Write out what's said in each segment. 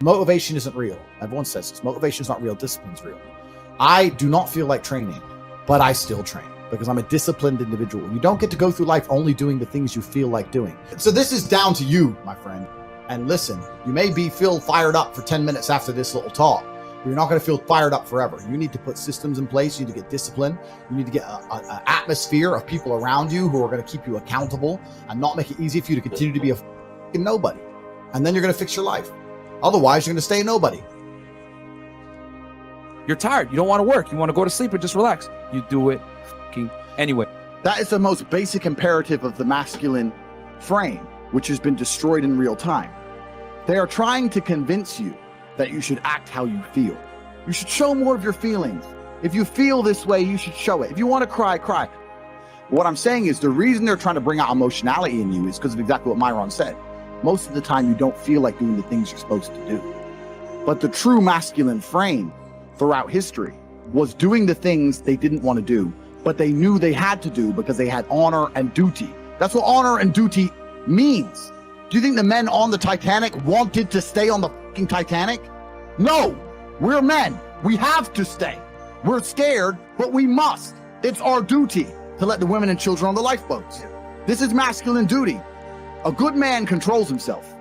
Motivation isn't real. Everyone says this. Motivation is not real. Discipline's real. I do not feel like training, but I still train because I'm a disciplined individual. You don't get to go through life only doing the things you feel like doing. So this is down to you, my friend. And listen, you may feel fired up for 10 minutes after this little talk, but you're not going to feel fired up forever. You need to put systems in place. You need to get discipline. You need to get an atmosphere of people around you who are going to keep you accountable and not make it easy for you to continue to be a fucking nobody. And then you're going to fix your life. Otherwise, you're going to stay a nobody. You're tired. You don't want to work. You want to go to sleep and just relax. You do it anyway. That is the most basic imperative of the masculine frame, which has been destroyed in real time. They are trying to convince you that you should act how you feel. You should show more of your feelings. If you feel this way, you should show it. If you want to cry, cry. What I'm saying is the reason they're trying to bring out emotionality in you is because of exactly what Myron said. Most of the time, you don't feel like doing the things you're supposed to do. But the true masculine frame throughout history was doing the things they didn't want to do, but they knew they had to do because they had honor and duty. That's what honor and duty means. Do you think the men on the Titanic wanted to stay on the fucking Titanic? No, we're men. We have to stay. We're scared, but we must. It's our duty to let the women and children on the lifeboats. This is masculine duty. A good man controls himself.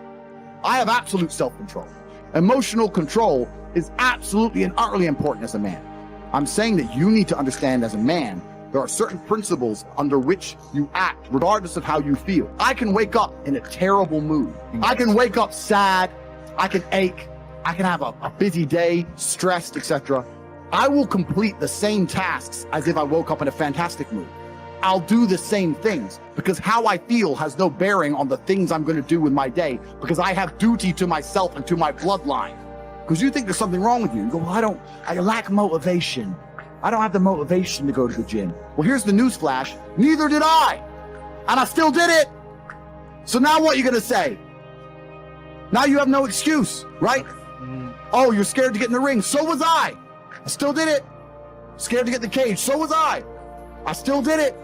I have absolute self-control. Emotional control is absolutely and utterly important as a man. I'm saying that you need to understand as a man, there are certain principles under which you act regardless of how you feel. I can wake up in a terrible mood. I can wake up sad. I can ache. I can have a busy day, stressed, etc. I will complete the same tasks as if I woke up in a fantastic mood. I'll do the same things because how I feel has no bearing on the things I'm going to do with my day because I have duty to myself and to my bloodline. Because you think there's something wrong with you. You go, well, I lack motivation. I don't have the motivation to go to the gym. Well, here's the news flash. Neither did I. And I still did it. So now what are you going to say? Now you have no excuse, right? Oh, you're scared to get in the ring. So was I. I still did it. Scared to get in the cage. So was I. I still did it.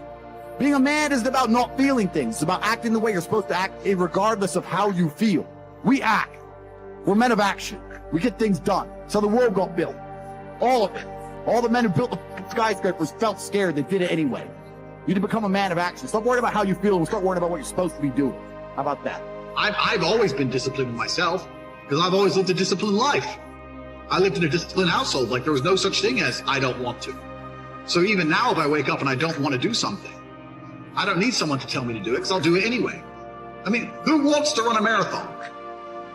Being a man isn't about not feeling things. It's about acting the way you're supposed to act regardless of how you feel. We act. We're men of action. We get things done. So the world got built. All of it. All the men who built the skyscrapers felt scared. They did it anyway. You need to become a man of action. Stop worrying about how you feel and start worrying about what you're supposed to be doing. How about that? I've always been disciplined with myself because I've always lived a disciplined life. I lived in a disciplined household. Like there was no such thing as I don't want to. So even now, if I wake up and I don't want to do something, I don't need someone to tell me to do it because I'll do it anyway. I mean, who wants to run a marathon?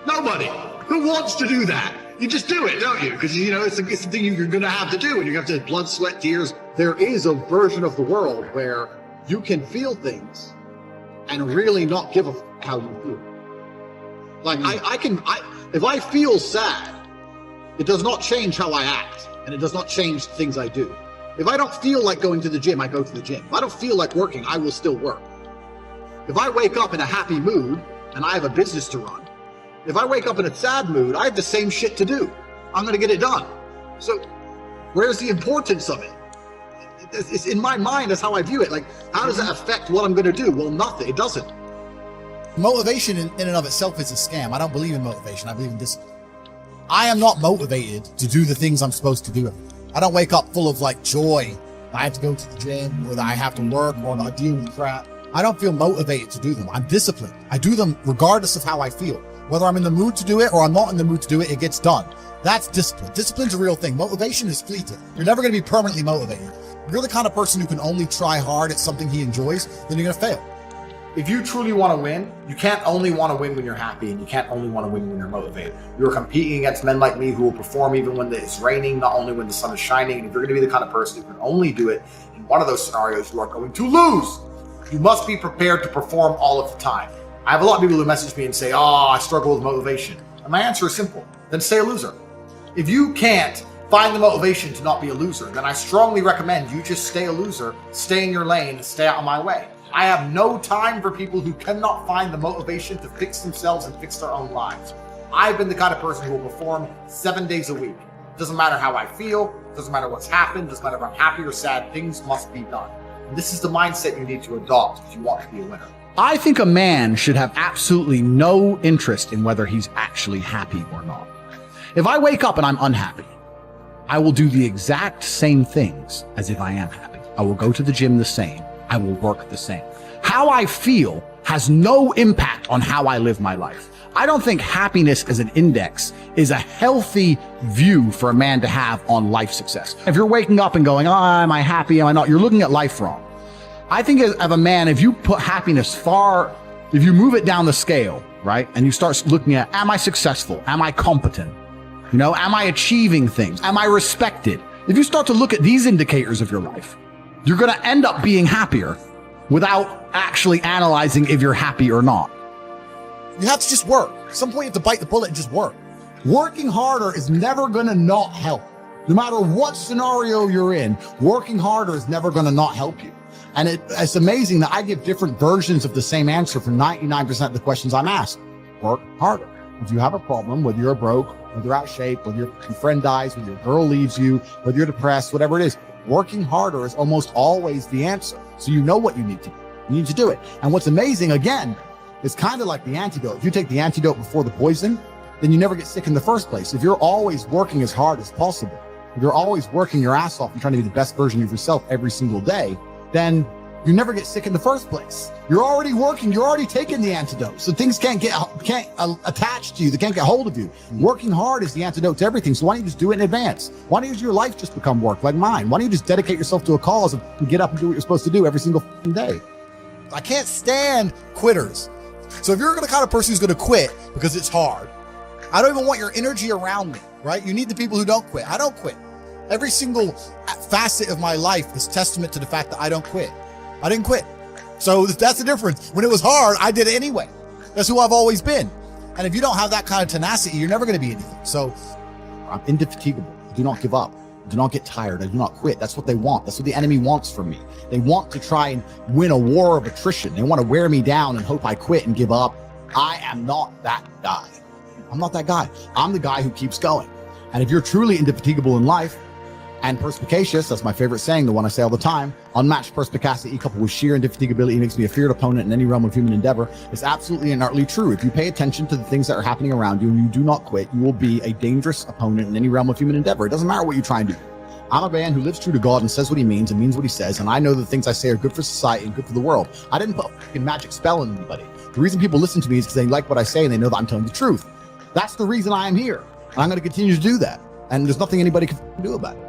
Nobody. Who wants to do that? You just do it, don't you? Because, you know, it's the thing you're going to have to do, and you have to blood, sweat, tears. There is a version of the world where you can feel things and really not give a how you feel. Like, if I feel sad, it does not change how I act, and it does not change the things I do. If I don't feel like going to the gym, I go to the gym. If I don't feel like working, I will still work. If I wake up in a happy mood and I have a business to run, if I wake up in a sad mood, I have the same shit to do. I'm going to get it done. So where's the importance of it? It's in my mind, that's how I view it. Like, how does that affect what I'm going to do? Well, nothing. It doesn't. Motivation in and of itself is a scam. I don't believe in motivation. I believe in discipline. I am not motivated to do the things I'm supposed to do. I don't wake up full of like joy. I have to go to the gym, or that I have to work, or I deal with crap. I don't feel motivated to do them. I'm disciplined. I do them regardless of how I feel. Whether I'm in the mood to do it or I'm not in the mood to do it, it gets done. That's discipline. Discipline's a real thing. Motivation is fleeting. You're never going to be permanently motivated. If you're the kind of person who can only try hard at something he enjoys, then you're going to fail. If you truly want to win, you can't only want to win when you're happy, and you can't only want to win when you're motivated. You're competing against men like me who will perform even when it's raining, not only when the sun is shining. And if you're going to be the kind of person who can only do it in one of those scenarios, you are going to lose. You must be prepared to perform all of the time. I have a lot of people who message me and say, oh, I struggle with motivation. And my answer is simple. Then stay a loser. If you can't find the motivation to not be a loser, then I strongly recommend you just stay a loser, stay in your lane, and stay out of my way. I have no time for people who cannot find the motivation to fix themselves and fix their own lives. I've been the kind of person who will perform 7 days a week. Doesn't matter how I feel, doesn't matter what's happened, doesn't matter if I'm happy or sad, things must be done. And this is the mindset you need to adopt if you want to be a winner. I think a man should have absolutely no interest in whether he's actually happy or not. If I wake up and I'm unhappy, I will do the exact same things as if I am happy. I will go to the gym the same. I will work the same. How I feel has no impact on how I live my life. I don't think happiness as an index is a healthy view for a man to have on life success. If you're waking up and going, oh, am I happy? Am I not? You're looking at life wrong. I think of a man, if you put happiness if you move it down the scale, right? And you start looking at, am I successful? Am I competent? You know, am I achieving things? Am I respected? If you start to look at these indicators of your life, you're going to end up being happier without actually analyzing if you're happy or not. You have to just work. At some point, you have to bite the bullet and just work. Working harder is never going to not help. No matter what scenario you're in, working harder is never going to not help you. And it's amazing that I give different versions of the same answer for 99% of the questions I'm asked. Work harder. If you have a problem, whether you're broke, whether you're out of shape, whether your friend dies, whether your girl leaves you, whether you're depressed, whatever it is, working harder is almost always the answer. So you know what you need to do. You need to do it. And what's amazing, again, it's kind of like the antidote. If you take the antidote before the poison, then you never get sick in the first place. If you're always working as hard as possible, if you're always working your ass off and trying to be the best version of yourself every single day, then you never get sick in the first place. You're already working. You're already taking the antidote. So things can't attach to you. They can't get hold of you. Working hard is the antidote to everything. So why don't you just do it in advance? Why don't your life just become work like mine? Why don't you just dedicate yourself to a cause and get up and do what you're supposed to do every single day? I can't stand quitters. So if you're the kind of person who's going to quit because it's hard, I don't even want your energy around me, right? You need the people who don't quit. I don't quit. Every single facet of my life is testament to the fact that I don't quit. I didn't quit. So that's the difference. When it was hard, I did it anyway. That's who I've always been. And if you don't have that kind of tenacity, you're never going to be anything. So I'm indefatigable. I do not give up. I do not get tired. I do not quit. That's what they want. That's what the enemy wants from me. They want to try and win a war of attrition. They want to wear me down and hope I quit and give up. I am not that guy. I'm not that guy. I'm the guy who keeps going. And if you're truly indefatigable in life and perspicacious, that's my favorite saying, the one I say all the time, unmatched perspicacity coupled with sheer indefatigability makes me a feared opponent in any realm of human endeavor. It's absolutely and utterly true. If you pay attention to the things that are happening around you and you do not quit, you will be a dangerous opponent in any realm of human endeavor. It doesn't matter what you try and do. I'm a man who lives true to God and says what he means and means what he says. And I know the things I say are good for society and good for the world. I didn't put a fucking magic spell on anybody. The reason people listen to me is because they like what I say and they know that I'm telling the truth. That's the reason I am here. And I'm going to continue to do that. And there's nothing anybody can do about it.